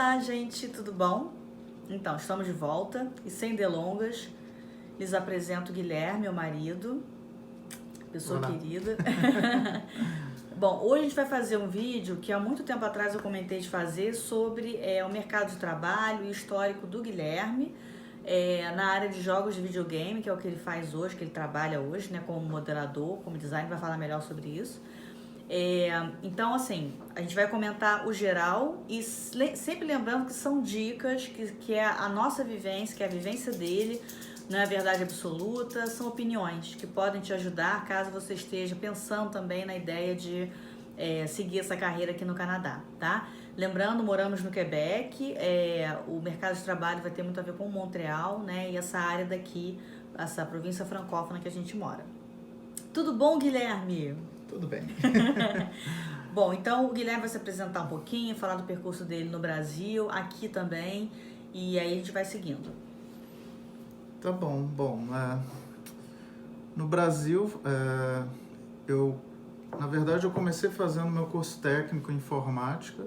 Olá, gente, tudo bom? Então, estamos de volta e sem delongas, lhes apresento o Guilherme, meu marido, pessoa Olá. querida. Bom, hoje a gente vai fazer um vídeo que há muito tempo atrás eu comentei de fazer sobre o mercado de trabalho e o histórico do Guilherme na área de jogos de videogame, que é o que ele faz hoje, que ele trabalha hoje, né, como moderador, como designer, vai falar melhor sobre isso. Então, assim, a gente vai comentar o geral e sempre lembrando que são dicas, que é a nossa vivência, que é a vivência dele, não é a verdade absoluta, são opiniões que podem te ajudar caso você esteja pensando também na ideia de seguir essa carreira aqui no Canadá, tá? Lembrando, moramos no Quebec, o mercado de trabalho vai ter muito a ver com Montreal, né? E essa área daqui, essa província francófona que a gente mora. Tudo bom, Guilherme? Tudo bem. Bom, então o Guilherme vai se apresentar um pouquinho, falar do percurso dele no Brasil, aqui também, e aí a gente vai seguindo. Tá bom. No Brasil, na verdade, eu comecei fazendo meu curso técnico em informática.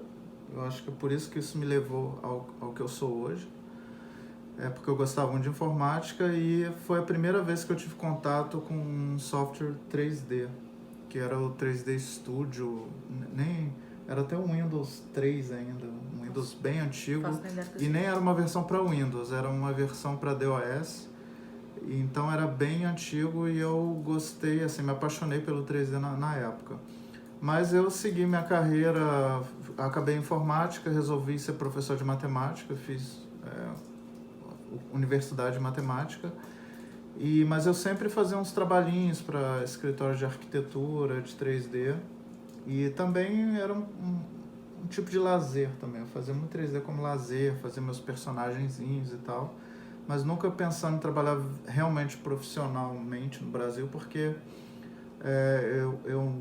Eu acho que é por isso que isso me levou ao que eu sou hoje. É porque eu gostava muito de informática e foi a primeira vez que eu tive contato com um software 3D, que era o 3D Studio, era até o Windows 3 ainda, um Windows bem antigo, e nem era uma versão para Windows, era uma versão para DOS, então era bem antigo e eu gostei, assim, me apaixonei pelo 3D na época. Mas eu segui minha carreira, acabei em informática, resolvi ser professor de matemática, fiz universidade de matemática, mas eu sempre fazia uns trabalhinhos para escritório de arquitetura, de 3D, e também era um tipo de lazer também. Eu fazia muito 3D como lazer, fazia meus personagenzinhos e tal, mas nunca pensando em trabalhar realmente profissionalmente no Brasil, porque eu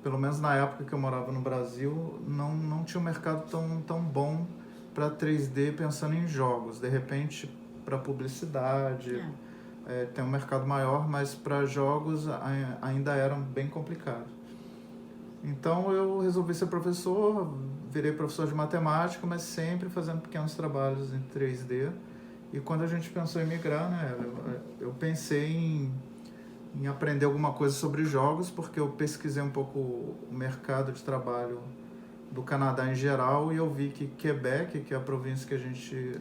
pelo menos na época que eu morava no Brasil, não tinha um mercado tão bom para 3D pensando em jogos. De repente, para publicidade, tem um mercado maior, mas para jogos ainda era bem complicado. Então eu resolvi ser professor, virei professor de matemática, mas sempre fazendo pequenos trabalhos em 3D. E quando a gente pensou em migrar, né, eu pensei em aprender alguma coisa sobre jogos, porque eu pesquisei um pouco o mercado de trabalho do Canadá em geral e eu vi que Quebec, que é a província que a gente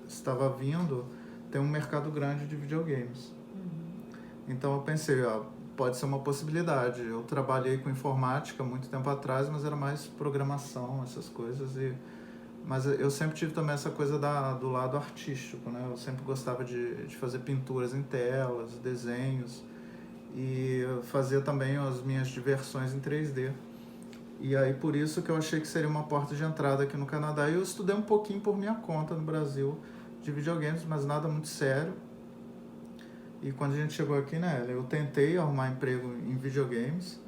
estava vindo, tem um mercado grande de videogames. Então eu pensei, pode ser uma possibilidade. Eu trabalhei com informática muito tempo atrás, mas era mais programação, essas coisas. Mas eu sempre tive também essa coisa do lado artístico, né? Eu sempre gostava de fazer pinturas em telas, desenhos, e fazia também as minhas diversões em 3D. E aí por isso que eu achei que seria uma porta de entrada aqui no Canadá. E eu estudei um pouquinho por minha conta no Brasil de videogames, mas nada muito sério. E quando a gente chegou aqui, né, eu tentei arrumar emprego em videogames,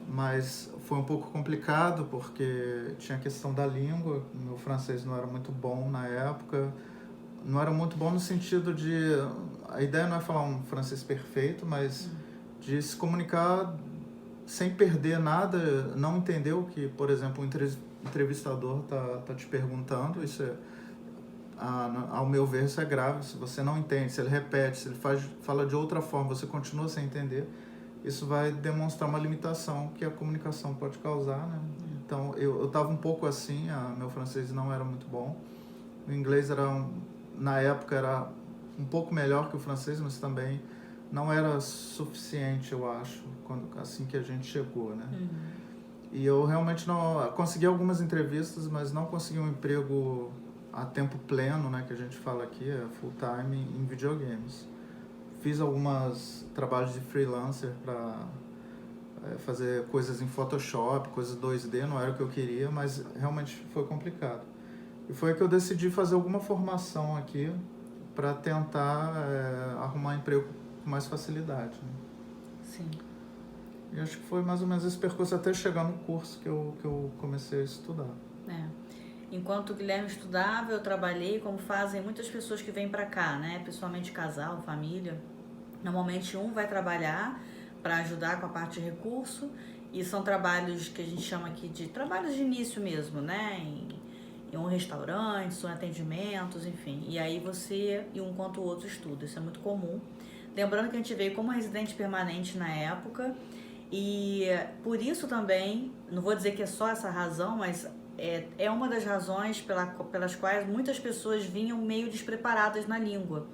mas foi um pouco complicado porque tinha a questão da língua. Meu francês não era muito bom na época. Não era muito bom no sentido de... A ideia não é falar um francês perfeito, mas de se comunicar sem perder nada, não entender o que, por exemplo, um entrevistador tá te perguntando. Isso ao meu ver, isso é grave. Se você não entende, se ele repete, se ele fala de outra forma, você continua sem entender, isso vai demonstrar uma limitação que a comunicação pode causar, né? Então, eu estava um pouco assim, meu francês não era muito bom. O inglês na época era um pouco melhor que o francês, mas também não era suficiente, eu acho, assim que a gente chegou, né? E eu realmente não consegui algumas entrevistas, mas não consegui um emprego a tempo pleno, né, que a gente fala aqui, full time em videogames. Fiz alguns trabalhos de freelancer para fazer coisas em Photoshop, coisas 2D, não era o que eu queria, mas realmente foi complicado. E foi que eu decidi fazer alguma formação aqui para tentar arrumar emprego com mais facilidade, né? Sim. E acho que foi mais ou menos esse percurso até chegar no curso que eu comecei a estudar. Enquanto o Guilherme estudava, eu trabalhei, como fazem muitas pessoas que vêm para cá, né? Pessoalmente casal, família. Normalmente um vai trabalhar para ajudar com a parte de recurso, e são trabalhos que a gente chama aqui de trabalhos de início mesmo, né? Em um restaurantes, ou em atendimentos, enfim. E aí você, e um quanto o outro estuda, isso é muito comum. Lembrando que a gente veio como residente permanente na época, e por isso também, não vou dizer que é só essa razão, mas é uma das razões pelas quais muitas pessoas vinham meio despreparadas na língua.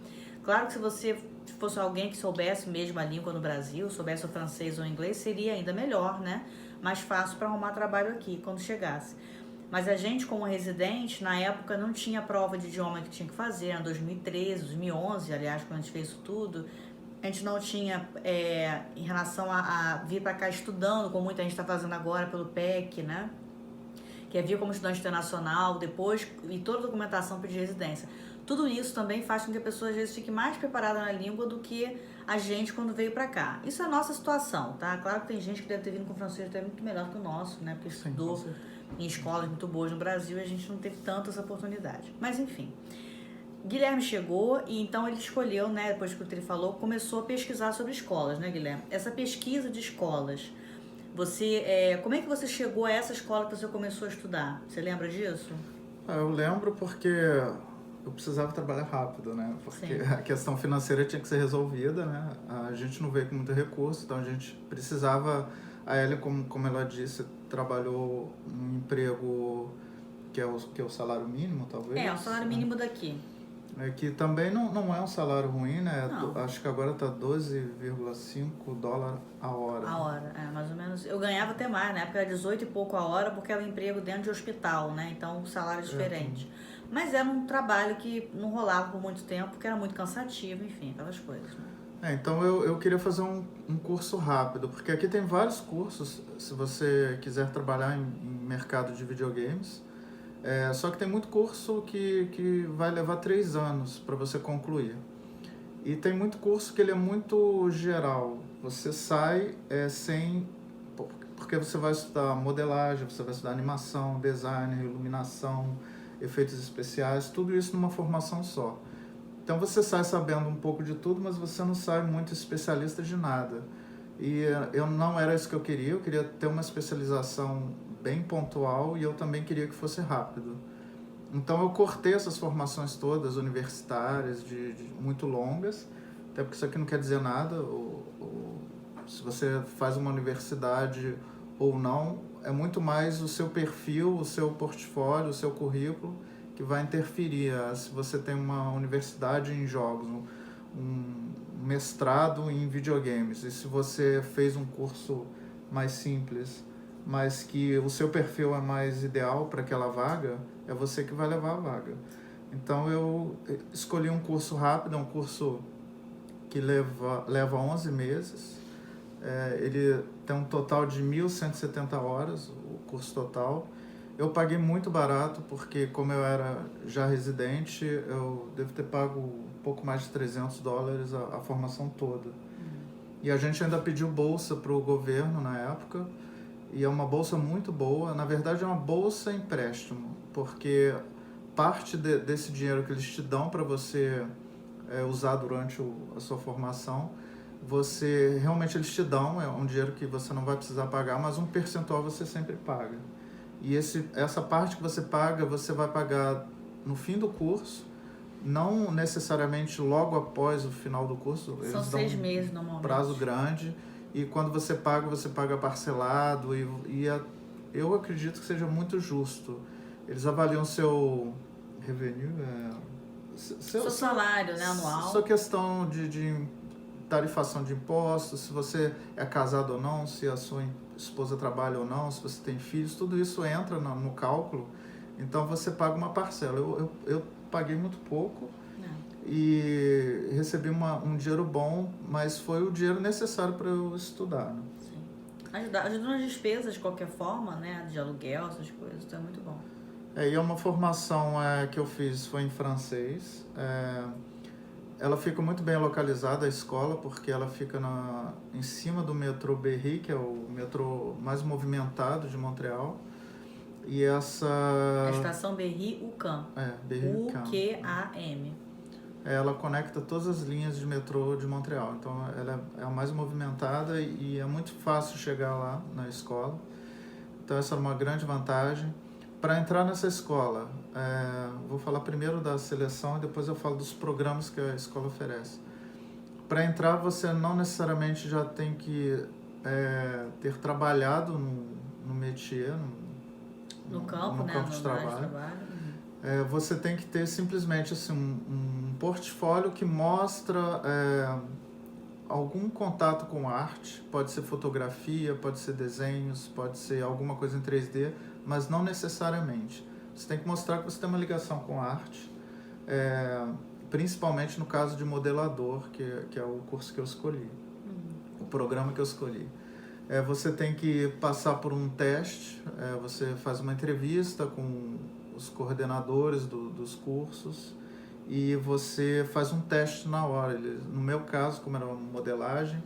Claro que se você fosse alguém que soubesse mesmo a língua no Brasil, soubesse o francês ou o inglês, seria ainda melhor, né? Mais fácil para arrumar trabalho aqui quando chegasse. Mas a gente, como residente, na época não tinha prova de idioma que tinha que fazer, em 2013, 2011, aliás, quando a gente fez isso tudo, a gente não tinha, em relação a vir para cá estudando, como muita gente está fazendo agora pelo PEC, né? Que é vir como estudante internacional, depois, e toda a documentação pedir residência. Tudo isso também faz com que a pessoa às vezes fique mais preparada na língua do que a gente quando veio para cá. Isso é a nossa situação, tá? Claro que tem gente que deve ter vindo com francês até muito melhor que o nosso, né? Porque estudou em escolas muito boas no Brasil e a gente não teve tanta essa oportunidade. Mas enfim, Guilherme chegou e então ele escolheu, né? Depois que ele falou, começou a pesquisar sobre escolas, né, Guilherme? Essa pesquisa de escolas, como é que você chegou a essa escola que você começou a estudar? Você lembra disso? Eu lembro porque eu precisava trabalhar rápido, né? Porque Sim. a questão financeira tinha que ser resolvida, né? A gente não veio com muito recurso, então a gente precisava... A Ellen, como ela disse, trabalhou um emprego que é o salário mínimo, talvez. O salário mínimo daqui. Que também não é um salário ruim, né? Não. Acho que agora tá $12,5 a hora. A hora, mais ou menos. Eu ganhava até mais, na época era 18 e pouco a hora, porque era um emprego dentro de hospital, né? Então, salário diferente. Mas era um trabalho que não rolava por muito tempo, porque era muito cansativo, enfim, aquelas coisas, né? Então eu queria fazer um curso rápido, porque aqui tem vários cursos, se você quiser trabalhar em mercado de videogames. Só que tem muito curso que vai levar 3 anos para você concluir. E tem muito curso que ele é muito geral. Você sai sem... Porque você vai estudar modelagem, você vai estudar animação, design, iluminação, efeitos especiais, tudo isso numa formação só. Então você sai sabendo um pouco de tudo, mas você não sai muito especialista de nada. E eu não era isso que eu queria ter uma especialização bem pontual e eu também queria que fosse rápido. Então eu cortei essas formações todas universitárias, de muito longas, até porque isso aqui não quer dizer nada, se você faz uma universidade ou não, é muito mais o seu perfil, o seu portfólio, o seu currículo que vai interferir. Se você tem uma universidade em jogos, um mestrado em videogames, e se você fez um curso mais simples, mas que o seu perfil é mais ideal para aquela vaga, é você que vai levar a vaga. Então eu escolhi um curso rápido, um curso que leva 11 meses. Ele tem um total de 1.170 horas, o curso total. Eu paguei muito barato, porque como eu era já residente, eu devo ter pago um pouco mais de $300 a formação toda. E a gente ainda pediu bolsa para o governo na época, e é uma bolsa muito boa. Na verdade é uma bolsa empréstimo, porque parte desse dinheiro que eles te dão para você usar durante a sua formação, realmente eles te dão, é um dinheiro que você não vai precisar pagar, mas um percentual você sempre paga. E essa parte que você vai pagar no fim do curso, não necessariamente logo após o final do curso. São eles 6 dão meses normalmente. Prazo grande. E quando você paga parcelado. Eu acredito que seja muito justo. Eles avaliam seu revenue, seu salário, né, anual. Sua questão de tarifação de impostos, se você é casado ou não, se a sua esposa trabalha ou não, se você tem filhos, tudo isso entra no cálculo. Então você paga uma parcela. Eu paguei muito pouco e recebi um dinheiro bom, mas foi o dinheiro necessário para eu estudar, né? Sim. Ajuda nas despesas de qualquer forma, né? De aluguel, essas coisas, então é muito bom. E uma formação que eu fiz foi em francês. Ela fica muito bem localizada, a escola, porque ela fica em cima do metrô Berry, que é o metrô mais movimentado de Montreal. E essa... A estação Berry-UQAM. Berry-UQAM. UQAM. Ela conecta todas as linhas de metrô de Montreal. Então ela é a mais movimentada e é muito fácil chegar lá na escola. Então essa é uma grande vantagem. Para entrar nessa escola, vou falar primeiro da seleção e depois eu falo dos programas que a escola oferece. Para entrar, você não necessariamente já tem que ter trabalhado no métier, no campo, né? campo de trabalho. Você tem que ter simplesmente assim, um portfólio que mostra algum contato com arte. Pode ser fotografia, pode ser desenhos, pode ser alguma coisa em 3D, mas não necessariamente. Você tem que mostrar que você tem uma ligação com a arte, principalmente no caso de modelador, que é o curso que eu escolhi, o programa que eu escolhi. Você tem que passar por um teste, você faz uma entrevista com os coordenadores dos cursos e você faz um teste na hora. No meu caso, como era uma modelagem,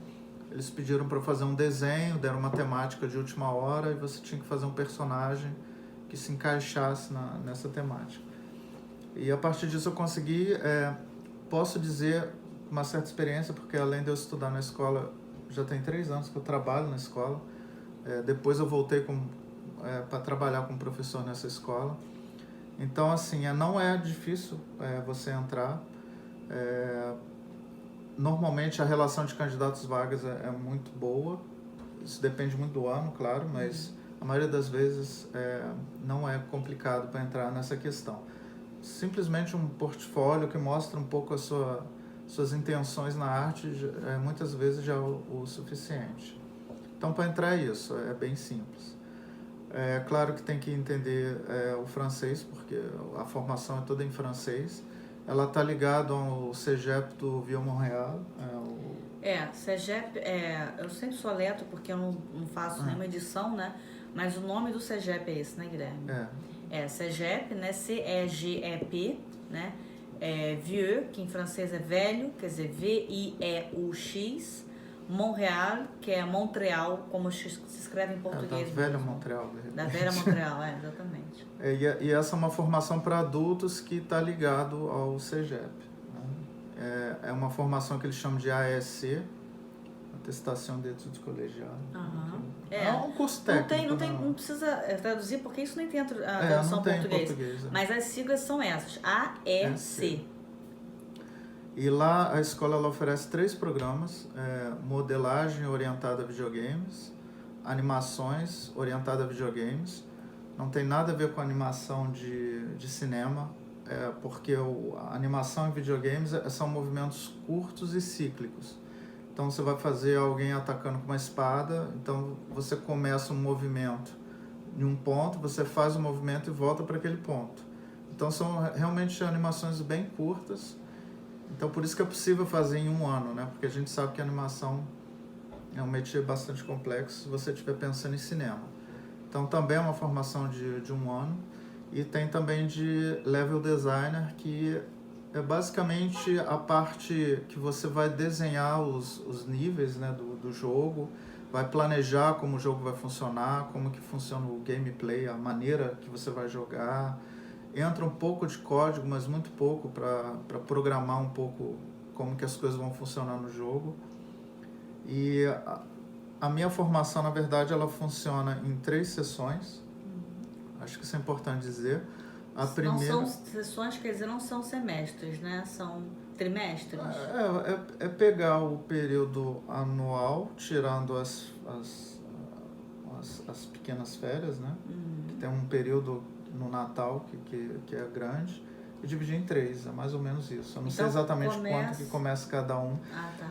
eles pediram para fazer um desenho, deram uma temática de última hora e você tinha que fazer um personagem que se encaixasse nessa temática. E a partir disso eu consegui, posso dizer, uma certa experiência, porque além de eu estudar na escola, já tem 3 anos que eu trabalho na escola. Depois eu voltei para trabalhar como professor nessa escola. Então, assim, não é difícil você entrar. Normalmente a relação de candidatos vagas é muito boa. Isso depende muito do ano, claro, mas a maioria das vezes não é complicado para entrar nessa questão. Simplesmente um portfólio que mostra um pouco suas intenções na arte, muitas vezes já é o suficiente. Então, para entrar é isso, é bem simples. É claro que tem que entender o francês, porque a formação é toda em francês. Ela está ligada ao CEGEP do Vieux-Montréal. CEGEP, eu sempre sou alerta porque eu não faço nenhuma edição, né? Mas o nome do CEGEP é esse, né, Guilherme? CEGEP, né? C-E-G-E-P, né? Vieux, que em francês é velho, quer dizer V-I-E-U-X. Montréal, que é Montreal, como se escreve em português. Da velha Montreal. Da velha Montreal, exatamente. E essa é uma formação para adultos que está ligado ao CEGEP. Né? É uma formação que eles chamam de AEC, Atestação de Etudes Colegiais. É um curso técnico. Não precisa traduzir, porque isso nem tem a tradução em português. Mas as siglas são essas, AEC. E lá a escola ela oferece 3 programas: modelagem orientada a videogames, animações orientada a videogames. Não tem nada a ver com animação de cinema, porque a animação em videogames são movimentos curtos e cíclicos. Então você vai fazer alguém atacando com uma espada, então você começa um movimento em um ponto, você faz o movimento e volta para aquele ponto. Então são realmente animações bem curtas. Então, por isso que é possível fazer em 1 ano, né? Porque a gente sabe que a animação é um métier bastante complexo se você estiver pensando em cinema. Então, também é uma formação de 1 ano. E tem também de level designer, que é basicamente a parte que você vai desenhar os níveis, né, do jogo, vai planejar como o jogo vai funcionar, como que funciona o gameplay, a maneira que você vai jogar. Entra um pouco de código, mas muito pouco, para programar um pouco como que as coisas vão funcionar no jogo. E a minha formação, na verdade, ela funciona em 3 sessões. Acho que isso é importante dizer. A primeira... Não são sessões, quer dizer, não são semestres, né? São trimestres. É pegar o período anual, tirando as pequenas férias, né? Que tem um período no Natal, que é grande, e dividir em 3, é mais ou menos isso. Eu não sei exatamente quanto que começa cada um. Tá.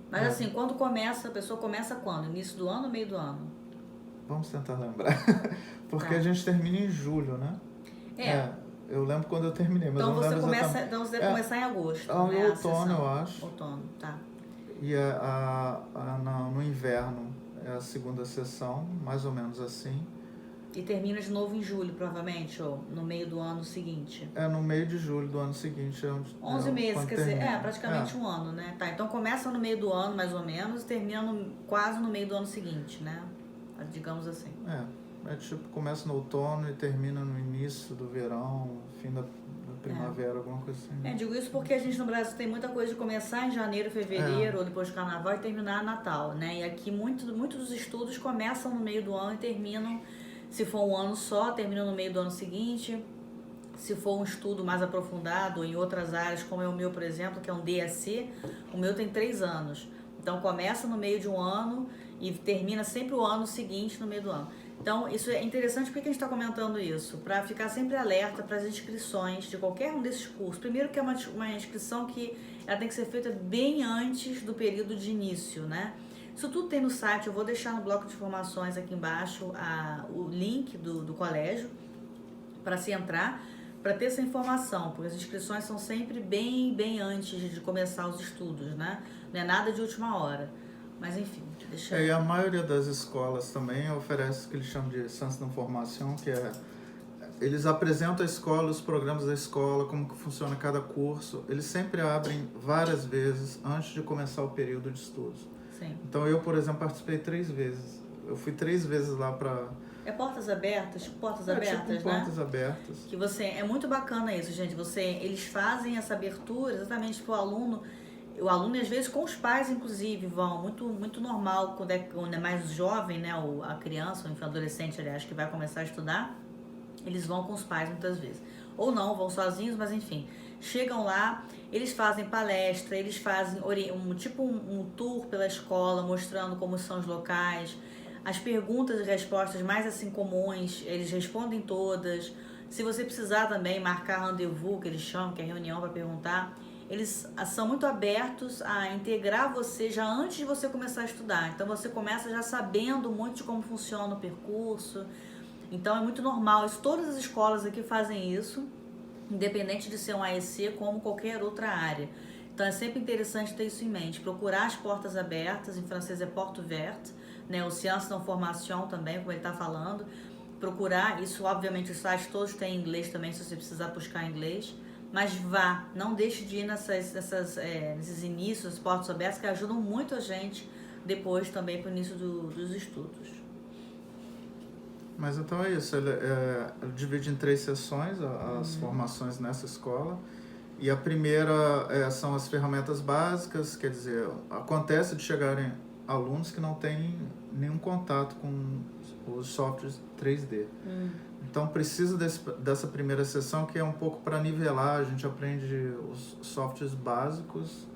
Mas assim, quando começa, a pessoa começa quando? Início do ano ou meio do ano? Vamos tentar lembrar. Porque a gente termina em julho, né? Eu lembro quando eu terminei, mas então eu não lembro exatamente. Então você deve começar em agosto, né? No outono, eu acho. Outono, tá. E no inverno é a 2ª sessão, mais ou menos assim. E termina de novo em julho, provavelmente, ou no meio do ano seguinte? No meio de julho do ano seguinte. 11 meses, quer dizer, praticamente 1 ano, né? Tá, então começa no meio do ano, mais ou menos, e termina quase no meio do ano seguinte, né? Digamos assim. Tipo, começa no outono e termina no início do verão, fim da primavera, alguma coisa assim. Digo isso porque a gente no Brasil tem muita coisa de começar em janeiro, fevereiro, ou depois do carnaval, e terminar Natal, né? E aqui muitos dos estudos começam no meio do ano e terminam Se for um ano só, termina no meio do ano seguinte. Se for um estudo mais aprofundado em outras áreas, como é o meu, por exemplo, que é um DSC, o meu tem 3 anos. Então, começa no meio de um ano e termina sempre o ano seguinte no meio do ano. Então, isso é interessante. Por que a gente está comentando isso? Para ficar sempre alerta para as inscrições de qualquer um desses cursos. Primeiro que é uma inscrição que ela tem que ser feita bem antes do período de início, né? Isso tudo tem no site, eu vou deixar no bloco de informações aqui embaixo o link do colégio para se entrar, para ter essa informação, porque as inscrições são sempre bem antes de começar os estudos, né? Não é nada de última hora. Mas enfim, deixa eu... E a maioria das escolas também oferece o que eles chamam de Ciência da Informação, que é... Eles apresentam a escola, os programas da escola, como que funciona cada curso. Eles sempre abrem várias vezes antes de começar o período de estudos. Sim. Então eu, por exemplo, participei 3 vezes. Eu fui 3 vezes lá para... É portas abertas, portas abertas, tipo né? portas abertas. Que você... É muito bacana isso, gente. Eles fazem essa abertura exatamente para o aluno. O aluno, às vezes, com os pais, inclusive, vão. Muito normal, quando é mais jovem, né? A criança, ou enfim, adolescente, aliás, que vai começar a estudar, eles vão com os pais muitas vezes. Ou não, vão sozinhos, mas enfim. Chegam lá, eles fazem palestra, eles fazem um tour pela escola, mostrando como são os locais. As perguntas e respostas mais assim comuns, eles respondem todas. Se você precisar também marcar rendezvous, que eles chamam, que é reunião para perguntar, eles são muito abertos a integrar você já antes de você começar a estudar. Então você começa já sabendo muito de como funciona o percurso. Então é muito normal. Todas as escolas aqui fazem isso, independente de ser um AEC como qualquer outra área. Então é sempre interessante ter isso em mente. Procurar as portas abertas, em francês é porte ouverte, né? O Ciência da Informação também, como ele está falando. Procurar, isso obviamente os sites todos têm em inglês também, se você precisar buscar em inglês. Mas vá, não deixe de ir nesses inícios, portas abertas, que ajudam muito a gente depois também para o início dos estudos. Mas então é isso, ele divide em 3 sessões as formações nessa escola. E a primeira são as ferramentas básicas, quer dizer, acontece de chegarem alunos que não têm nenhum contato com os softwares 3D. Então precisa dessa primeira sessão, que é um pouco para nivelar, a gente aprende os softwares básicos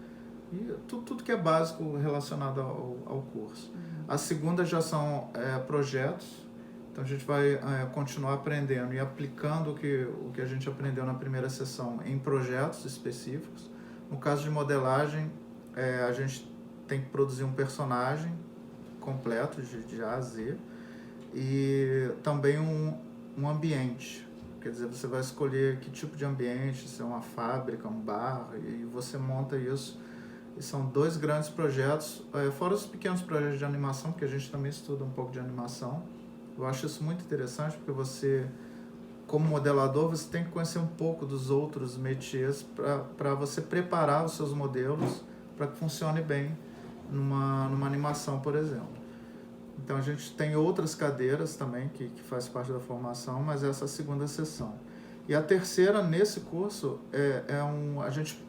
e tudo que é básico relacionado ao curso. A segunda já são projetos. Então a gente vai continuar aprendendo e aplicando o que a gente aprendeu na primeira sessão em projetos específicos. No caso de modelagem, a gente tem que produzir um personagem completo de A a Z e também um ambiente. Quer dizer, você vai escolher que tipo de ambiente, se é uma fábrica, um bar, e você monta isso. E são 2 grandes projetos, fora os pequenos projetos de animação, porque a gente também estuda um pouco de animação. Eu acho isso muito interessante, porque você, como modelador, você tem que conhecer um pouco dos outros métiers para você preparar os seus modelos para que funcione bem numa animação, por exemplo. Então a gente tem outras cadeiras também que faz parte da formação, mas essa é a segunda sessão. E a terceira, nesse curso, a gente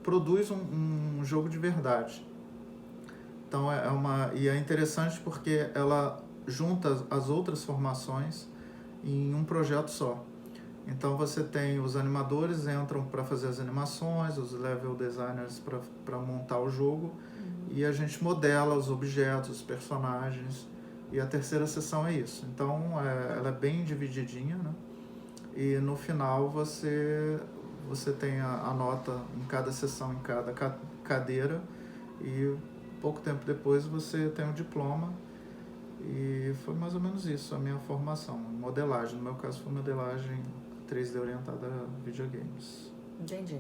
produz um jogo de verdade. Então e é interessante porque ela junta as outras formações em um projeto só. Então você tem os animadores entram para fazer as animações, os level designers para montar o jogo, e a gente modela os objetos, os personagens, e a terceira sessão é isso. Então ela é bem divididinha, né? E no final você tem a nota em cada sessão, em cada cadeira, e pouco tempo depois você tem o diploma. E foi mais ou menos isso a minha formação, modelagem. No meu caso foi modelagem 3D orientada a videogames. Entendi.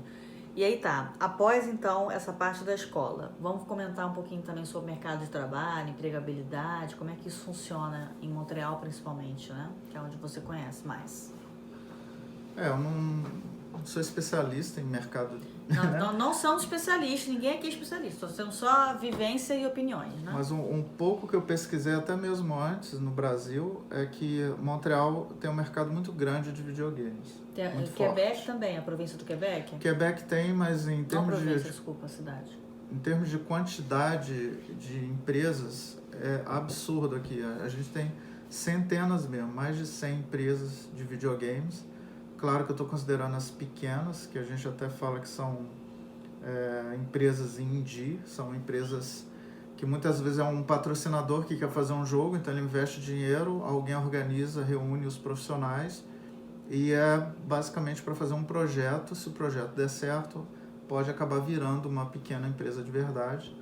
E aí tá, após então essa parte da escola, vamos comentar um pouquinho também sobre mercado de trabalho, empregabilidade, como é que isso funciona em Montreal principalmente, né? Que é onde você conhece mais. Eu não sou especialista em mercado. Não somos especialistas, ninguém aqui é especialista, são só vivência e opiniões, né? Mas um pouco que eu pesquisei até mesmo antes no Brasil é que Montreal tem um mercado muito grande de videogames. Quebec forte. Também, a província do Quebec? Quebec tem, mas em termos desculpa, a cidade. Em termos de quantidade de empresas, é absurdo aqui. A gente tem centenas mesmo, mais de 100 empresas de videogames. Claro que eu estou considerando as pequenas, que a gente até fala que são empresas indie, são empresas que muitas vezes é um patrocinador que quer fazer um jogo, então ele investe dinheiro, alguém organiza, reúne os profissionais e é basicamente para fazer um projeto. Se o projeto der certo, pode acabar virando uma pequena empresa de verdade.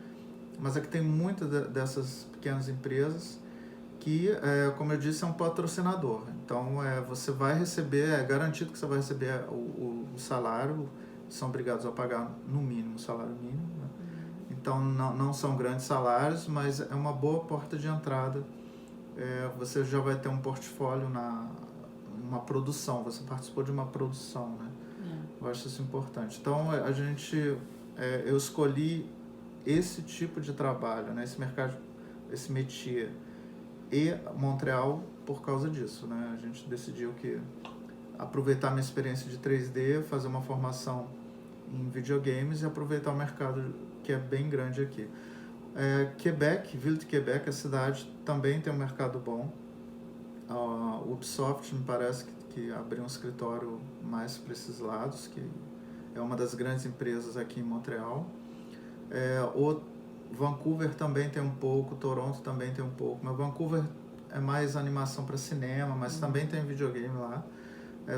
Mas é que tem muitas dessas pequenas empresas que, como eu disse, é um patrocinador. Então, você vai receber, é garantido que você vai receber o salário, são obrigados a pagar no mínimo o salário mínimo, né? Então, não são grandes salários, mas é uma boa porta de entrada. Você já vai ter um portfólio uma produção, você participou de uma produção, né? Eu acho isso importante. Então, eu escolhi esse tipo de trabalho, né? Esse mercado, esse métier e Montreal por causa disso, né? A gente decidiu que aproveitar minha experiência de 3D, fazer uma formação em videogames e aproveitar o mercado que é bem grande aqui. Quebec, Ville de Quebec, a cidade também tem um mercado bom. A Ubisoft me parece que abriu um escritório mais para esses lados, que é uma das grandes empresas aqui em Montreal. Vancouver também tem um pouco, Toronto também tem um pouco, mas Vancouver é mais animação para cinema, mas também tem videogame lá.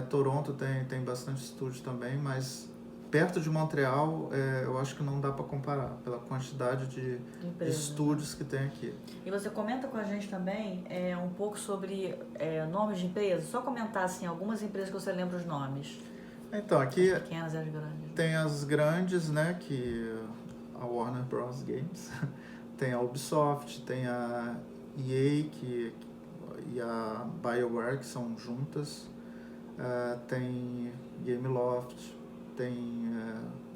Toronto tem bastante estúdio também, mas perto de Montreal eu acho que não dá para comparar pela quantidade de estúdios, né, que tem aqui. E você comenta com a gente também um pouco sobre nomes de empresas, só comentar assim, algumas empresas que você lembra os nomes. Então, aqui as pequenas e as grandes. Tem as grandes, né, que a Warner Bros. Games, tem a Ubisoft, tem a EA e a BioWare, que são juntas, tem Gameloft, tem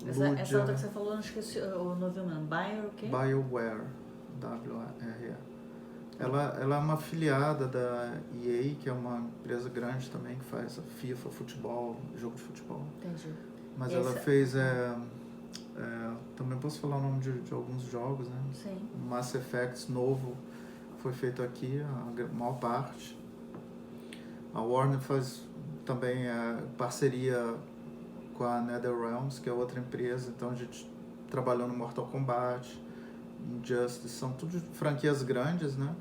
Ludia. Essa outra que você falou, não esqueci, eu não vi o nome. Bio o quê? BioWare, W-A-R-E. Ela é uma afiliada da EA, que é uma empresa grande também, que faz FIFA, futebol, jogo de futebol. Entendi. Mas ela fez... também posso falar o nome de alguns jogos, né? Sim. O Mass Effect novo foi feito aqui, a maior parte. A Warner faz também parceria com a NetherRealms, que é outra empresa. Então a gente trabalhou no Mortal Kombat, Injustice, são tudo franquias grandes, né?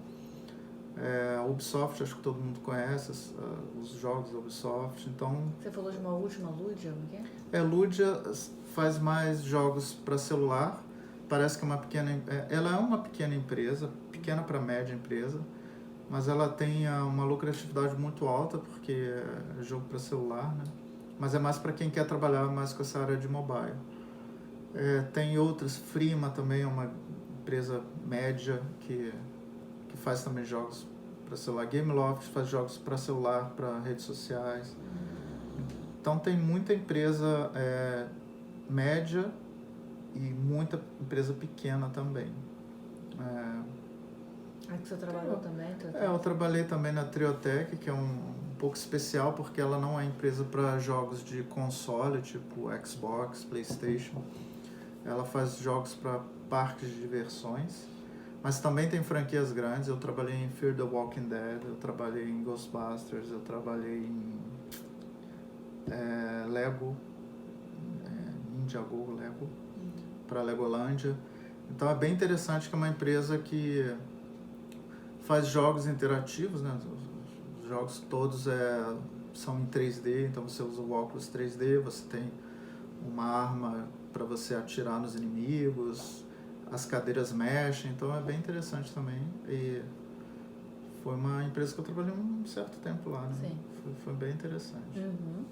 A Ubisoft, acho que todo mundo conhece os jogos da Ubisoft, então... Você falou de uma última, Ludia, não é? Ludia faz mais jogos para celular, parece que é uma pequena... ela é uma pequena empresa, pequena para média empresa, mas ela tem uma lucratividade muito alta, porque é jogo para celular, né? Mas é mais para quem quer trabalhar mais com essa área de mobile. Tem outras, Frima também é uma empresa média que faz também jogos para celular. Gameloft faz jogos para celular, para redes sociais. Então tem muita empresa média e muita empresa pequena também. Que você trabalhou também? Eu trabalhei também na Triotech, que é um pouco especial porque ela não é empresa para jogos de console, tipo Xbox, PlayStation. Ela faz jogos para parques de diversões, mas também tem franquias grandes. Eu trabalhei em Fear the Walking Dead, eu trabalhei em Ghostbusters, eu trabalhei em Lego, Ninjago Lego, para Legolândia. Então é bem interessante que é uma empresa que faz jogos interativos, né? Os jogos todos são em 3D, então você usa o óculos 3D, você tem uma arma para você atirar nos inimigos, as cadeiras mexem, então é bem interessante também. E foi uma empresa que eu trabalhei um certo tempo lá, né? Sim. Foi bem interessante. Uhum.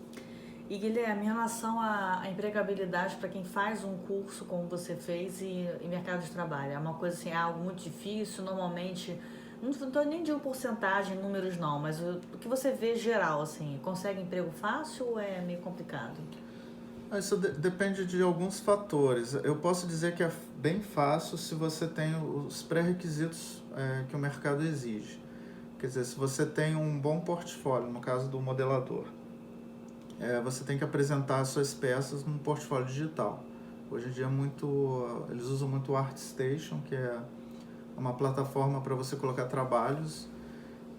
E Guilherme, em relação à empregabilidade para quem faz um curso como você fez e mercado de trabalho, é uma coisa assim, algo muito difícil, normalmente, não estou nem de porcentagem, números não, mas o que você vê geral, assim, consegue emprego fácil ou é meio complicado? Isso depende de alguns fatores. Eu posso dizer que é bem fácil se você tem os pré-requisitos que o mercado exige. Quer dizer, se você tem um bom portfólio, no caso do modelador, você tem que apresentar as suas peças num portfólio digital. Hoje em dia eles usam muito o ArtStation, que é uma plataforma para você colocar trabalhos,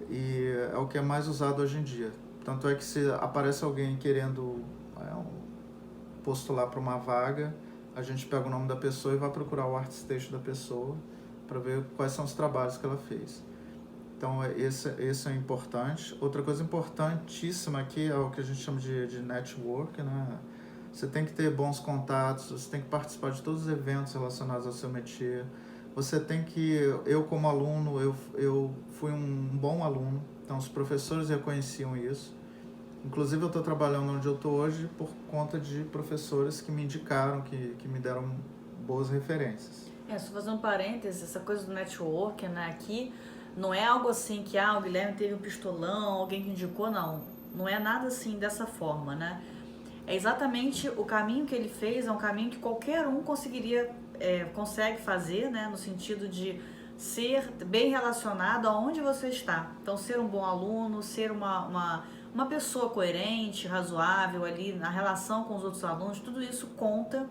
E é o que é mais usado hoje em dia. Tanto é que se aparece alguém querendo postular para uma vaga, a gente pega o nome da pessoa e vai procurar o ArtStation da pessoa para ver quais são os trabalhos que ela fez. Então, esse é importante. Outra coisa importantíssima aqui é o que a gente chama de network, né? Você tem que ter bons contatos, você tem que participar de todos os eventos relacionados ao seu métier. Você tem que... Eu, como aluno, eu fui um bom aluno, então os professores reconheciam isso. Inclusive, eu estou trabalhando onde eu estou hoje por conta de professores que me indicaram, que me deram boas referências. Só fazer um parênteses, essa coisa do network, né, aqui não é algo assim que o Guilherme teve um pistolão, alguém que indicou, não. Não é nada assim dessa forma, né? É exatamente o caminho que ele fez, é um caminho que qualquer um consegue fazer, né, no sentido de ser bem relacionado aonde você está. Então, ser um bom aluno, ser uma pessoa coerente, razoável ali na relação com os outros alunos, tudo isso conta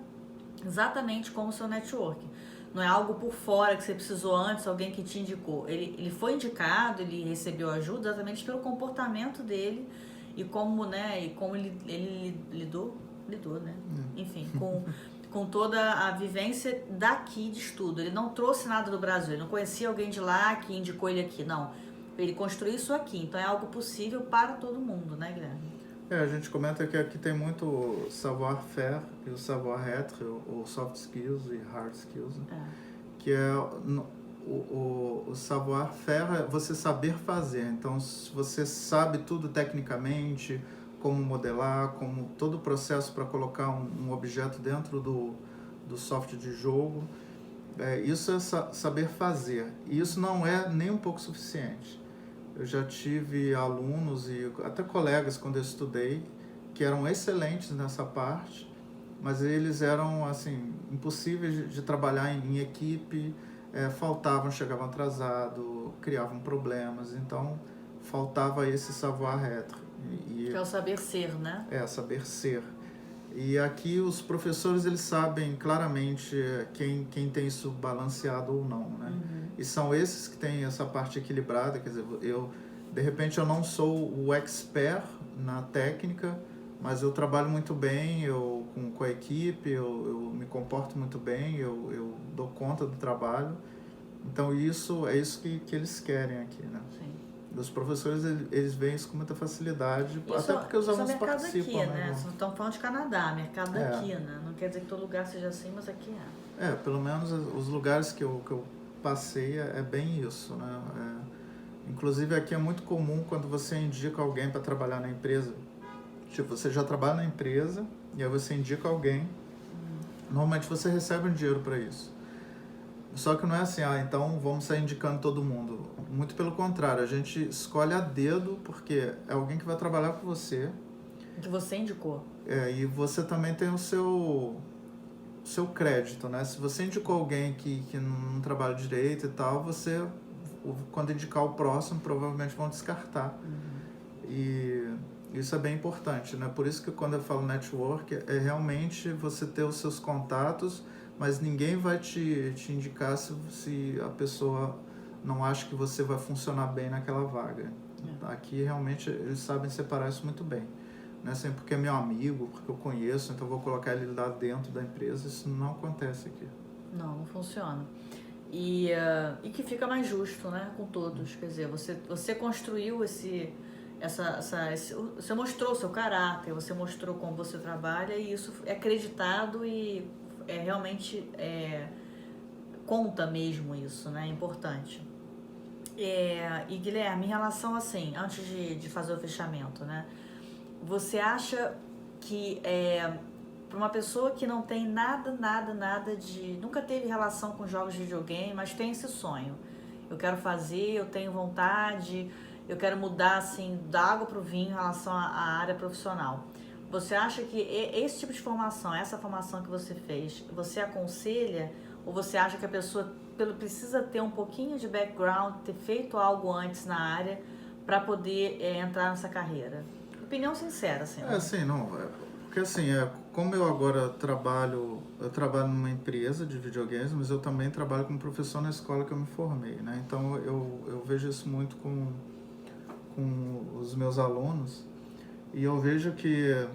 exatamente como o seu network. Não é algo por fora que você precisou antes, alguém que te indicou. Ele foi indicado, ele recebeu ajuda exatamente pelo comportamento dele e como, né, e como ele lidou, né? Enfim, com toda a vivência daqui de estudo. Ele não trouxe nada do Brasil, ele não conhecia alguém de lá que indicou ele aqui, não. Ele construiu isso aqui, então é algo possível para todo mundo, né, Guilherme? A gente comenta que aqui tem muito savoir-faire e o savoir-être, ou soft skills e hard skills, né? Que é o savoir-faire é você saber fazer. Então, se você sabe tudo tecnicamente, como modelar, como todo o processo para colocar um objeto dentro do software de jogo, isso é saber fazer. E isso não é nem um pouco suficiente. Eu já tive alunos e até colegas, quando eu estudei, que eram excelentes nessa parte, mas eles eram assim impossíveis de trabalhar em equipe, faltavam, chegavam atrasados, criavam problemas, então faltava esse savoir-être. Que é o saber ser, né? Saber ser. E aqui os professores, eles sabem claramente quem tem isso balanceado ou não, né? E são esses que têm essa parte equilibrada, quer dizer, de repente eu não sou o expert na técnica, mas eu trabalho muito bem com a equipe, eu me comporto muito bem, eu dou conta do trabalho. Então isso é isso que eles querem aqui, né? Sim. Os professores, eles veem isso com muita facilidade, até porque os alunos participam. Aqui, né? Estamos falando de Canadá, mercado daqui, né? Não quer dizer que todo lugar seja assim, mas aqui é. Pelo menos os lugares que eu passei é bem isso, né? Inclusive aqui é muito comum quando você indica alguém para trabalhar na empresa. Tipo, você já trabalha na empresa e aí você indica alguém. Normalmente você recebe um dinheiro para isso. Só que não é assim, então vamos sair indicando todo mundo. Muito pelo contrário, a gente escolhe a dedo porque é alguém que vai trabalhar com você. Que você indicou. E você também tem o seu crédito, né? Se você indicou alguém que não trabalha direito e tal, você, quando indicar o próximo, provavelmente vão descartar. E isso é bem importante, né? Por isso que quando eu falo network, é realmente você ter os seus contatos, mas ninguém vai te indicar se a pessoa não acha que você vai funcionar bem naquela vaga. Aqui, realmente, eles sabem separar isso muito bem. Não é assim, porque é meu amigo, porque eu conheço, então vou colocar ele lá dentro da empresa. Isso não acontece aqui. Não funciona. E que fica mais justo, né, com todos. Quer dizer, você construiu você mostrou o seu caráter, você mostrou como você trabalha, e isso é acreditado e realmente conta mesmo isso, né? É importante. E Guilherme, em relação assim, antes de fazer o fechamento, né? Você acha que para uma pessoa que não tem nada nunca teve relação com jogos de videogame, mas tem esse sonho, eu quero fazer, eu tenho vontade, eu quero mudar assim da água para o vinho em relação à área profissional. Você acha que esse tipo de formação, essa formação que você fez, você aconselha, ou você acha que a pessoa precisa ter um pouquinho de background, ter feito algo antes na área para poder entrar nessa carreira? Opinião sincera, assim. Porque assim, como eu agora trabalho numa empresa de videogames, mas eu também trabalho como professor na escola que eu me formei, né? Então eu vejo isso muito com com os meus alunos e eu vejo que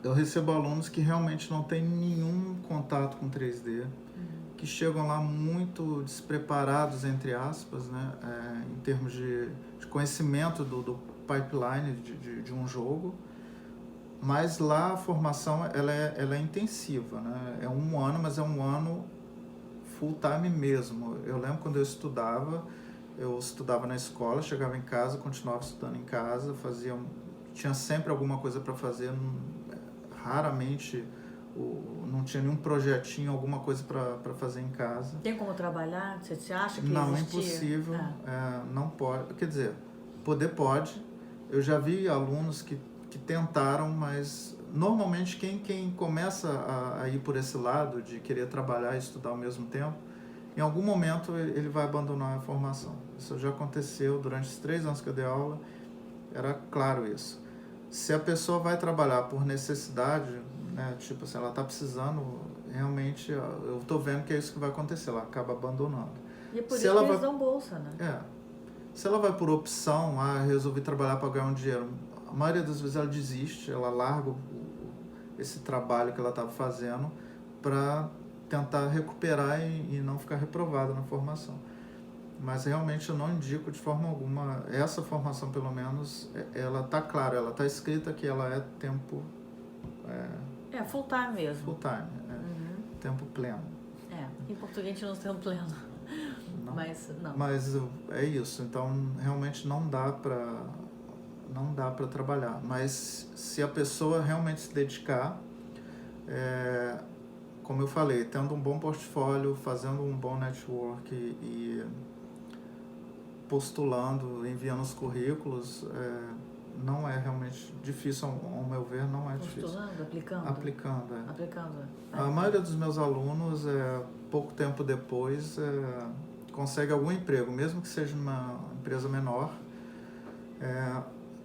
eu recebo alunos que realmente não têm nenhum contato com 3D, que chegam lá muito despreparados, entre aspas, né, em termos de conhecimento do pipeline de um jogo, mas lá a formação ela é intensiva, né? É um ano, mas é um ano full time mesmo. Eu lembro quando eu estudava na escola, chegava em casa, continuava estudando em casa, tinha sempre alguma coisa para fazer, raramente não tinha nenhum projetinho, alguma coisa para fazer em casa. Tem como trabalhar? Você acha que não, existia? Impossível. Não pode. Quer dizer, poder pode. Eu já vi alunos que tentaram, mas normalmente quem começa a ir por esse lado de querer trabalhar e estudar ao mesmo tempo, em algum momento ele vai abandonar a formação. Isso já aconteceu durante os 3 anos que eu dei aula, era claro isso. Se a pessoa vai trabalhar por necessidade, né, tipo assim, ela está precisando, realmente eu estou vendo que é isso que vai acontecer, ela acaba abandonando. E é por isso que eles dão bolsa, né? Se ela vai por opção, resolvi trabalhar para ganhar um dinheiro, a maioria das vezes ela desiste, ela larga esse trabalho que ela estava fazendo para tentar recuperar e não ficar reprovada na formação. Mas realmente eu não indico de forma alguma, essa formação pelo menos, ela está clara, ela está escrita que ela é tempo... full time mesmo. Full time, tempo pleno. Em português a gente não tem um pleno. Não. Não. Mas é isso, então realmente não dá para trabalhar. Mas se a pessoa realmente se dedicar, como eu falei, tendo um bom portfólio, fazendo um bom network e postulando, enviando os currículos, não é realmente difícil, ao meu ver, não é difícil. Postulando, aplicando? Aplicando. A maioria dos meus alunos, pouco tempo depois, consegue algum emprego, mesmo que seja numa empresa menor.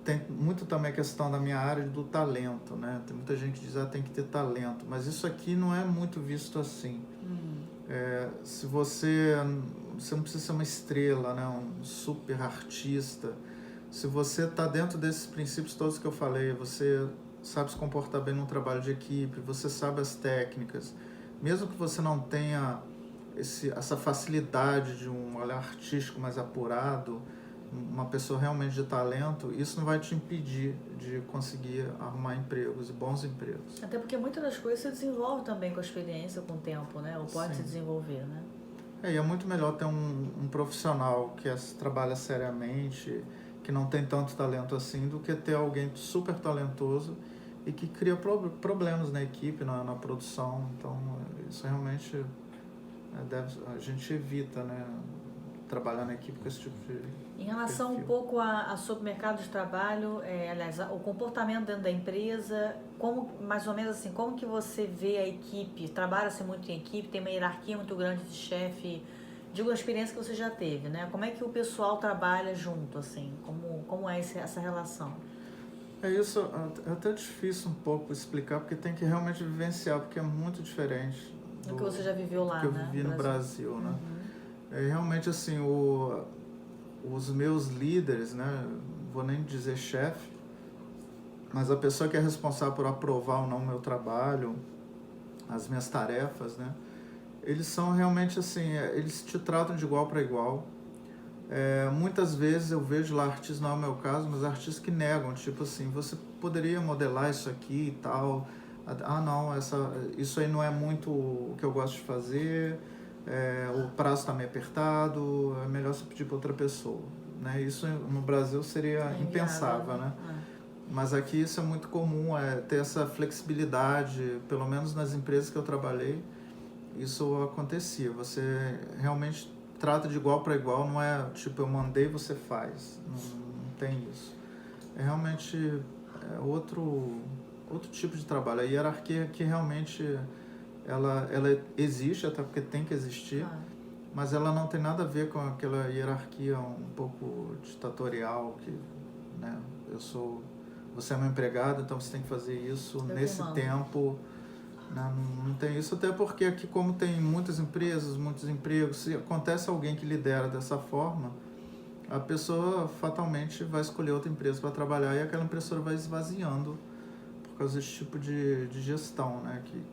Tem muito também a questão da minha área do talento, né? Tem muita gente que diz tem que ter talento, mas isso aqui não é muito visto assim. Se você não precisa ser uma estrela, né? Um super artista. Se você está dentro desses princípios todos que eu falei, você sabe se comportar bem num trabalho de equipe, você sabe as técnicas, mesmo que você não tenha essa facilidade de um olhar artístico mais apurado, uma pessoa realmente de talento, isso não vai te impedir de conseguir arrumar empregos e bons empregos. Até porque muitas das coisas se desenvolve também com a experiência, com o tempo, né? Ou pode se desenvolver, né? E é muito melhor ter um profissional que trabalha seriamente, que não tem tanto talento assim, do que ter alguém super talentoso e que cria problemas na equipe, na produção. Então, isso realmente a gente evita, né? Trabalhar na equipe com esse tipo de Em relação perfil. um pouco sobre o mercado de trabalho, aliás, o comportamento dentro da empresa, mais ou menos assim, como que você vê a equipe? Trabalha-se muito em equipe, tem uma hierarquia muito grande de chefe, digo a experiência que você já teve, né? Como é que o pessoal trabalha junto, assim? Como é essa relação? Isso é até difícil um pouco explicar, porque tem que realmente vivenciar, porque é muito diferente do que você já viveu lá, do que eu vivi no Brasil, né? Realmente, assim, os meus líderes, né? Vou nem dizer chefe, mas a pessoa que é responsável por aprovar ou não o meu trabalho, as minhas tarefas, né? Eles são realmente assim, eles te tratam de igual para igual. Muitas vezes eu vejo lá artistas, não é o meu caso, mas artistas que negam, tipo assim, você poderia modelar isso aqui e tal, não, isso aí não é muito o que eu gosto de fazer, o prazo está meio apertado, é melhor você pedir para outra pessoa, né? Isso no Brasil seria impensável, né? Mas aqui isso é muito comum, ter essa flexibilidade, pelo menos nas empresas que eu trabalhei, isso acontecia. Você realmente trata de igual para igual, não é tipo eu mandei, você faz. Não tem isso. É realmente outro tipo de trabalho. A hierarquia aqui realmente ela existe, até porque tem que existir, mas ela não tem nada a ver com aquela hierarquia um pouco ditatorial, que, né, você é meu empregado, então você tem que fazer isso nesse tempo. Não tem isso, até porque aqui, como tem muitas empresas, muitos empregos, se acontece alguém que lidera dessa forma, a pessoa fatalmente vai escolher outra empresa para trabalhar e aquela impressora vai esvaziando por causa desse tipo de gestão, né? Que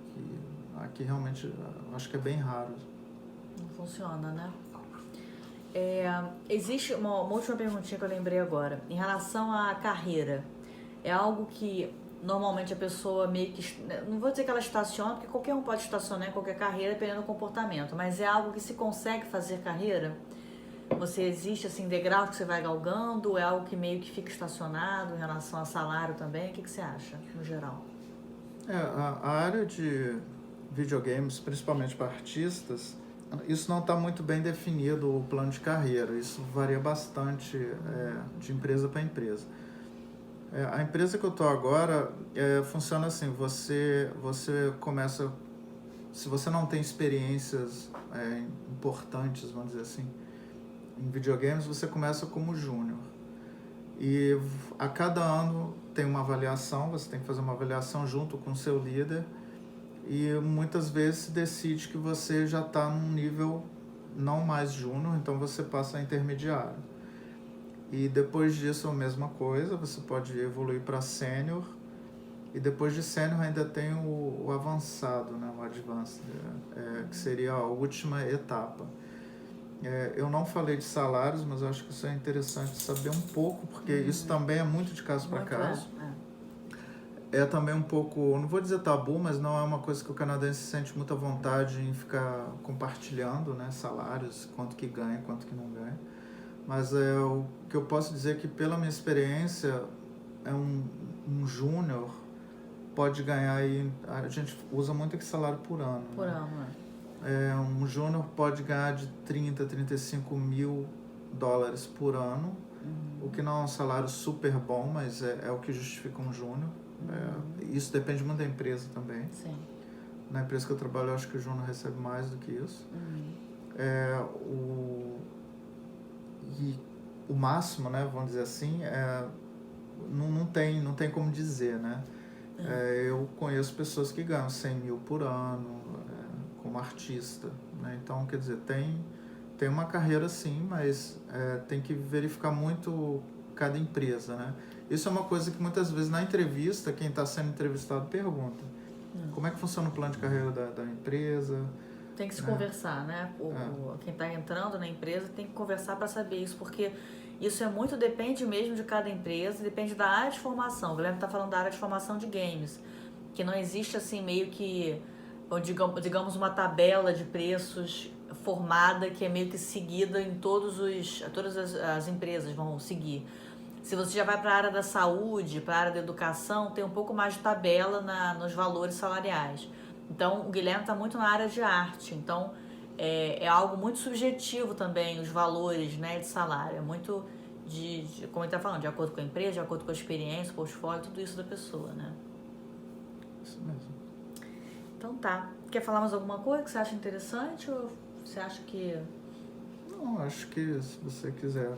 aqui realmente acho que é bem raro. Não funciona, né? Existe uma última perguntinha que eu lembrei agora. Em relação à carreira, é algo que normalmente a pessoa meio que... Não vou dizer que ela estaciona, porque qualquer um pode estacionar em qualquer carreira, dependendo do comportamento. Mas é algo que se consegue fazer carreira? Você existe, assim, degrau que você vai galgando? Ou é algo que meio que fica estacionado em relação a salário também? O que você acha, no geral? A área de videogames, principalmente para artistas, isso não está muito bem definido, o plano de carreira. Isso varia bastante de empresa para empresa. A empresa que eu estou agora funciona assim, você começa, se você não tem experiências importantes, vamos dizer assim, em videogames, você começa como júnior. E a cada ano tem uma avaliação, você tem que fazer uma avaliação junto com o seu líder e muitas vezes se decide que você já está num nível não mais júnior, então você passa a intermediário. E depois disso a mesma coisa, você pode evoluir para sênior e depois de sênior ainda tem o avançado, né, o advanced, que seria a última etapa. Eu não falei de salários, mas eu acho que isso é interessante saber um pouco, porque isso também é muito de caso para caso. É também um pouco, não vou dizer tabu, mas não é uma coisa que o canadense sente muita vontade em ficar compartilhando, né, salários, quanto que ganha, quanto que não ganha. Mas o que eu posso dizer é que, pela minha experiência, um júnior pode ganhar, aí a gente usa muito aqui salário por ano. Por né? ano, Um júnior pode ganhar de 30, 35 mil dólares por ano, o que não é um salário super bom, mas é o que justifica um júnior. Isso depende muito da empresa também. Sim. Na empresa que eu trabalho, eu acho que o júnior recebe mais do que isso. E o máximo, né, vamos dizer assim, não tem como dizer, né? Eu conheço pessoas que ganham 100 mil por ano como artista, né? Então, quer dizer, tem uma carreira sim, mas tem que verificar muito cada empresa, né? Isso é uma coisa que muitas vezes na entrevista, quem está sendo entrevistado pergunta. Como é que funciona o plano de carreira da empresa? Tem que se conversar, né? Quem está entrando na empresa tem que conversar para saber isso, porque isso depende mesmo de cada empresa, depende da área de formação. O Guilherme está falando da área de formação de games, que não existe assim meio que, digamos, uma tabela de preços formada que é meio que seguida em todas as empresas vão seguir. Se você já vai para a área da saúde, para a área da educação, tem um pouco mais de tabela nos valores salariais. Então, o Guilherme está muito na área de arte, então é algo muito subjetivo também, os valores, né, de salário. É muito, como ele está falando, de acordo com a empresa, de acordo com a experiência, o portfólio, tudo isso da pessoa, né? Isso mesmo. Então tá. Quer falar mais alguma coisa que você acha interessante ou você acha que... Não, acho que se você quiser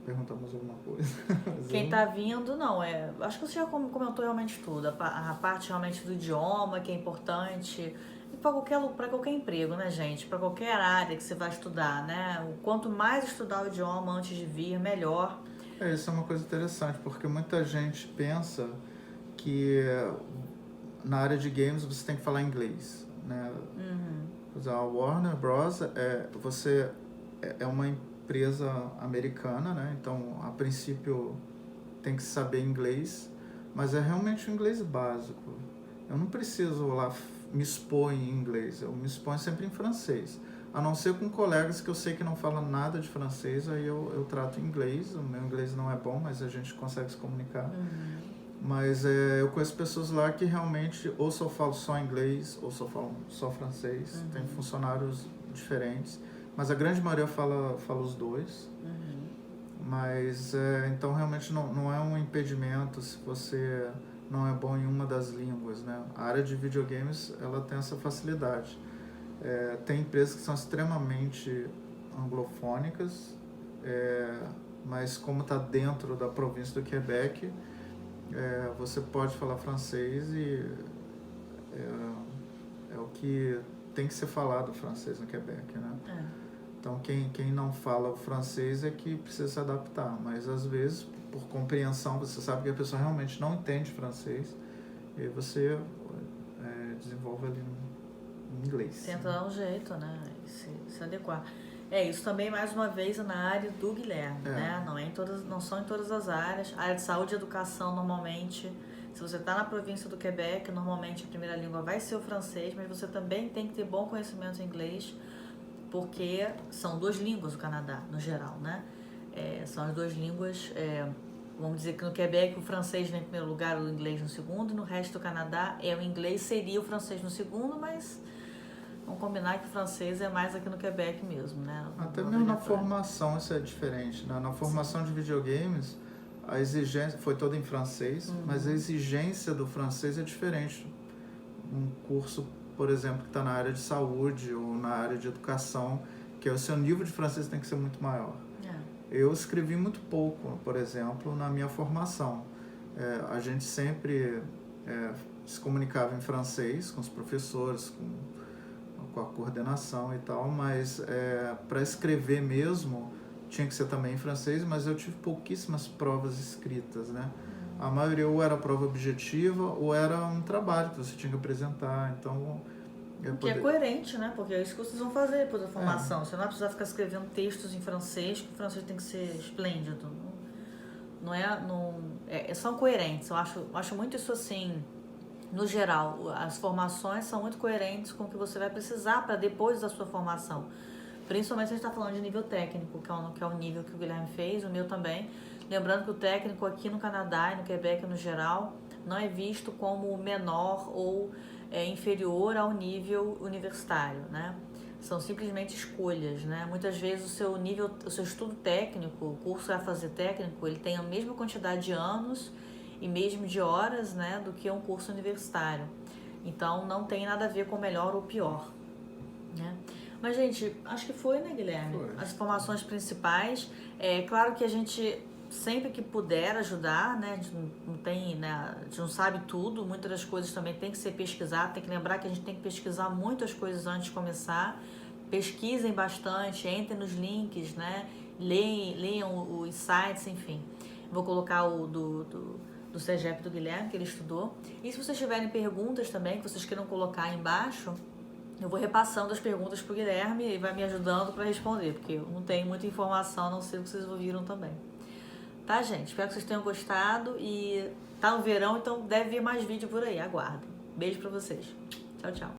perguntar mais alguma coisa. Quem tá vindo, não, acho que você já comentou realmente tudo, a parte realmente do idioma, que é importante, e para qualquer emprego, né, gente, para qualquer área que você vai estudar, né, quanto mais estudar o idioma antes de vir, melhor. Isso é uma coisa interessante, porque muita gente pensa que na área de games você tem que falar inglês, né? A Warner Bros. É uma empresa americana, né? Então, a princípio, tem que saber inglês, mas é realmente o inglês básico. Eu não preciso lá me expor em inglês, eu me exponho sempre em francês. A não ser com colegas que eu sei que não falam nada de francês, aí eu trato inglês. O meu inglês não é bom, mas a gente consegue se comunicar. Mas eu conheço pessoas lá que realmente ou só falam só inglês ou só falam só francês. Tem funcionários diferentes. Mas a grande maioria fala os dois. Mas, então, realmente não é um impedimento se você não é bom em uma das línguas, né? A área de videogames, ela tem essa facilidade. Tem empresas que são extremamente anglofônicas, mas como está dentro da província do Quebec, você pode falar francês e é o que tem que ser falado francês no Quebec, né? Então, quem não fala o francês é que precisa se adaptar, mas às vezes, por compreensão, você sabe que a pessoa realmente não entende francês, e aí você desenvolve ali em inglês. Tenta dar um jeito, né? E se adequar. Isso também, mais uma vez, na área do Guilherme, né? Não são em todas as áreas. A área de saúde e educação, normalmente, se você está na província do Quebec, normalmente a primeira língua vai ser o francês, mas você também tem que ter bom conhecimento em inglês, porque são 2 línguas do Canadá, no geral, né? São as 2 línguas, vamos dizer que no Quebec o francês vem em primeiro lugar, o inglês no segundo, e no resto do Canadá o inglês seria o francês no segundo, mas vamos combinar que o francês é mais aqui no Quebec mesmo, né? Até mesmo na formação isso é diferente, né? Na formação de videogames, a exigência foi toda em francês, mas a exigência do francês é diferente. Um curso, por exemplo, que está na área de saúde ou na área de educação, que o seu nível de francês tem que ser muito maior. Eu escrevi muito pouco, por exemplo, na minha formação. A gente sempre se comunicava em francês com os professores, com a coordenação e tal, mas para escrever mesmo tinha que ser também em francês, mas eu tive pouquíssimas provas escritas, né? A maioria ou era prova objetiva ou era um trabalho que você tinha que apresentar, então... Que é coerente, né? Porque é isso que vocês vão fazer depois da formação. Você não vai precisar ficar escrevendo textos em francês, que o francês tem que ser esplêndido. São coerentes. Eu acho muito isso assim, no geral. As formações são muito coerentes com o que você vai precisar para depois da sua formação. Principalmente se a gente está falando de nível técnico, que é o nível que o Guilherme fez, o meu também. Lembrando que o técnico aqui no Canadá e no Quebec no geral não é visto como menor ou inferior ao nível universitário, né? São simplesmente escolhas, né? Muitas vezes o seu estudo técnico, o curso que vai fazer técnico, ele tem a mesma quantidade de anos e mesmo de horas, né, do que um curso universitário. Então não tem nada a ver com melhor ou pior, né? Mas, gente, acho que foi, né, Guilherme? Foi. As informações principais. Claro que a gente, sempre que puder ajudar, né? A gente não sabe tudo, muitas das coisas também tem que ser pesquisado, tem que lembrar que a gente tem que pesquisar muitas coisas antes de começar. Pesquisem bastante, entrem nos links, né? Leiam os sites, enfim. Vou colocar o do CEGEP do Guilherme, que ele estudou. E se vocês tiverem perguntas também, que vocês queiram colocar aí embaixo, eu vou repassando as perguntas pro Guilherme e vai me ajudando para responder, porque eu não tenho muita informação, a não sei o que vocês ouviram também. Tá, gente? Espero que vocês tenham gostado e tá no verão, então deve vir mais vídeo por aí, aguardem. Beijo pra vocês. Tchau, tchau.